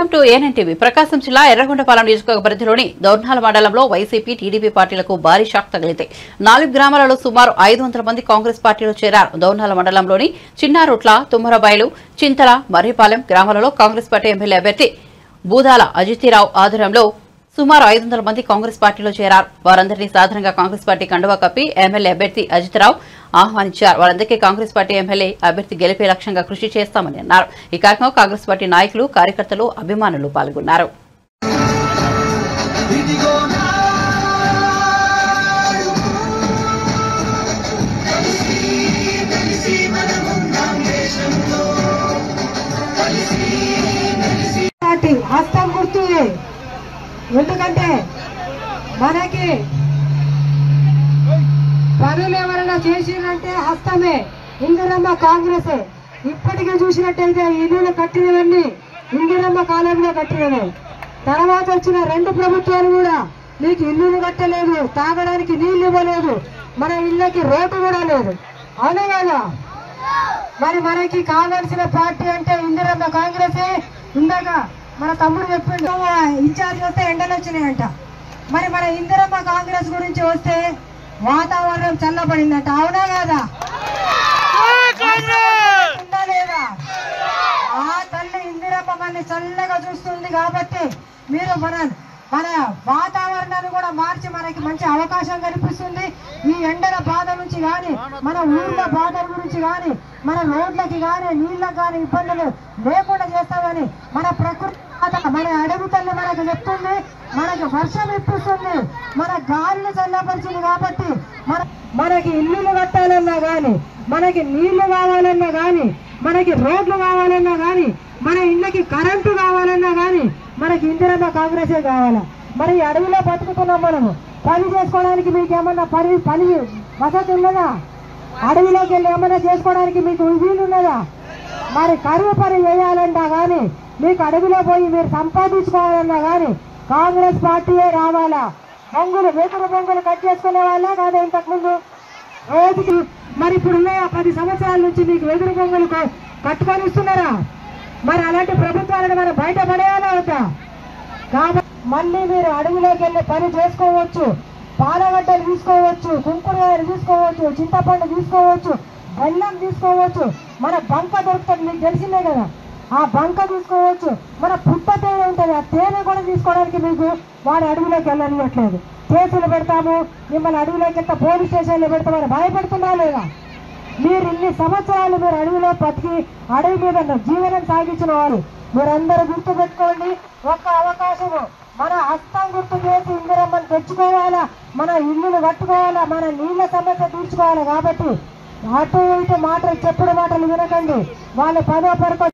Welcome to ANN TV. Prakasam జిల్లా ఎర్రగొండపాలెం నియోజకవర్గ పరిధిలోని దౌర్నాల మండలంలో వైసీపీ టీడీపీ పార్టీలకు భారీ షాక్ తగిలింది. 4 గ్రామాలలో సుమారు 500 మంది కాంగ్రెస్ పార్టీలో చేరారు. దౌర్నాల మండలంలోని చిన్నారుట్ల, తుమ్మరబైలు, చింతల, మర్రిపాలెం గ్రామాలలో కాంగ్రెస్ పార్టీ ఎమ్మెల్యే అభ్యర్థి బూదాల అజితిరావు ఆధ్వర్యంలో సుమారు 500 మంది కాంగ్రెస్ పార్టీలో చేరారు. వారందరినీ సాధారణంగా కాంగ్రెస్ పార్టీ కండువా కప్పి ఎమ్మెల్యే అభ్యర్థి అజితిరావు ఆహ్వానించారు. వారందరికీ కాంగ్రెస్ పార్టీ ఎమ్మెల్యే అభ్యర్థి గెలిపే లక్ష్యంగా కృషి చేస్తామని అన్నారు. ఈ కార్యక్రమంలో కాంగ్రెస్ పార్టీ నాయకులు, కార్యకర్తలు, అభిమానులు పాల్గొన్నారు. ఎందుకంటే మనకి పనులు ఎవరైనా చేసినంటే హస్తమే. ఇందిరమ్మ కాంగ్రెస్ ఇప్పటికే చూసినట్టయితే ఇల్లులు కట్టినవన్నీ ఇందిరమ్మ కాలంలో కట్టినవే. తర్వాత వచ్చిన 2 ప్రభుత్వాలు కూడా మీకు ఇల్లులు కట్టలేదు, తాగడానికి నీళ్లు ఇవ్వలేదు, మన ఇళ్ళకి రోడ్డు కూడా లేదు. అవునే కదా? మరి మనకి కావాల్సిన పార్టీ అంటే ఇందిరమ్మ కాంగ్రెస్. ఇందాక మన తమ్ముడు చెప్పిండు ఇన్ఛార్జ్ వస్తే ఎండలు వచ్చినాయంట. మరి మన ఇందిరమ్మ కాంగ్రెస్ గురించి వస్తే వాతావరణం చల్లబడిందంట. అవునా కాదా? లేదా? ఆ తల్లి ఇందిరమ్మ మనని చల్లగా చూస్తుంది కాబట్టి మీరు మన వాతావరణాన్ని కూడా మార్చి మనకి మంచి అవకాశం కనిపిస్తుంది. ఈ ఎండల బాధ నుంచి కానీ, మన ఊర్ల బాధల గురించి కానీ, మన రోడ్లకి కానీ, నీళ్ళకి కానీ ఇబ్బందులు లేకుండా చేస్తామని మన ప్రకృతి, మన అడవి తల్లి మనకు చెప్తుంది. మనకి వర్షం ఇప్పిస్తుంది, మన గాలిని చల్లపరిచింది. కాబట్టి మనకి ఇల్లులు కట్టాలన్నా కానీ, మనకి నీళ్లు కావాలన్నా కానీ, మనకి రోడ్లు కావాలన్నా కానీ, మన ఇళ్ళకి కరెంటు కావాలన్నా కానీ మనకి ఇందిరమ్మ కాంగ్రెసే కావాలా. మరి అడవిలో బతుకుతున్నాం మనము. పని చేసుకోవడానికి మీకు ఏమన్నా పని వసతి ఉన్నదా? అడవిలోకి వెళ్ళి ఏమన్నా చేసుకోవడానికి మీకు వీలున్నదా? మరి కరువు పని చేయాలన్నా కానీ, మీకు అడవిలో పోయి మీరు సంపాదించుకోవాలన్నా కానీ కాంగ్రెస్ పార్టీయే రావాలా. వెదురు బొంగులు కట్ చేసుకునే వాళ్ళే కాదా ఇంతకుముందు రోజుకి? మరి ఇప్పుడున్న 10 సంవత్సరాల నుంచి మీకు వెదురు బొంగులు కట్టుకొని ఇస్తున్నారా? మరి అలాంటి ప్రభుత్వాలను మనం బయటపడేయాలా అవుతా? కాబట్టి మళ్ళీ మీరు అడవిలోకి వెళ్ళి పని చేసుకోవచ్చు, పాలగడ్డలు తీసుకోవచ్చు, కుంకుడుకాయలు తీసుకోవచ్చు, చింతపండు తీసుకోవచ్చు, బెల్లం తీసుకోవచ్చు, మన బంక దొరుకుతుంది మీకు తెలిసిందే కదా. ఆ బంక తీసుకోవచ్చు, మన పుట్ట తేనె ఉంటుంది, ఆ తేనె కూడా తీసుకోవడానికి మీకు వాడు అడవిలోకి వెళ్ళనివ్వట్లేదు. కేసులు పెడతాము, మిమ్మల్ని అడవిలోకి వెళ్తే పోలీస్ స్టేషన్లో పెడతామని భయపెడుతున్నా లేదా? మీరు ఇన్ని సంవత్సరాలు మీరు అడవిలో బతికి అడవి మీద జీవనం సాగించిన వారు మీరందరూ గుర్తు పెట్టుకోండి. ఒక్క అవకాశము మన హస్తం గుర్తు చేసి ఇందిరమ్మని తెచ్చుకోవాలా, మన ఇల్లులు కట్టుకోవాలా, మన నీళ్ల సమస్య తీర్చుకోవాలా. కాబట్టి అటు ఇటు చెప్పుడు మాటలు వినకండి. వాళ్ళు 10వ పరకో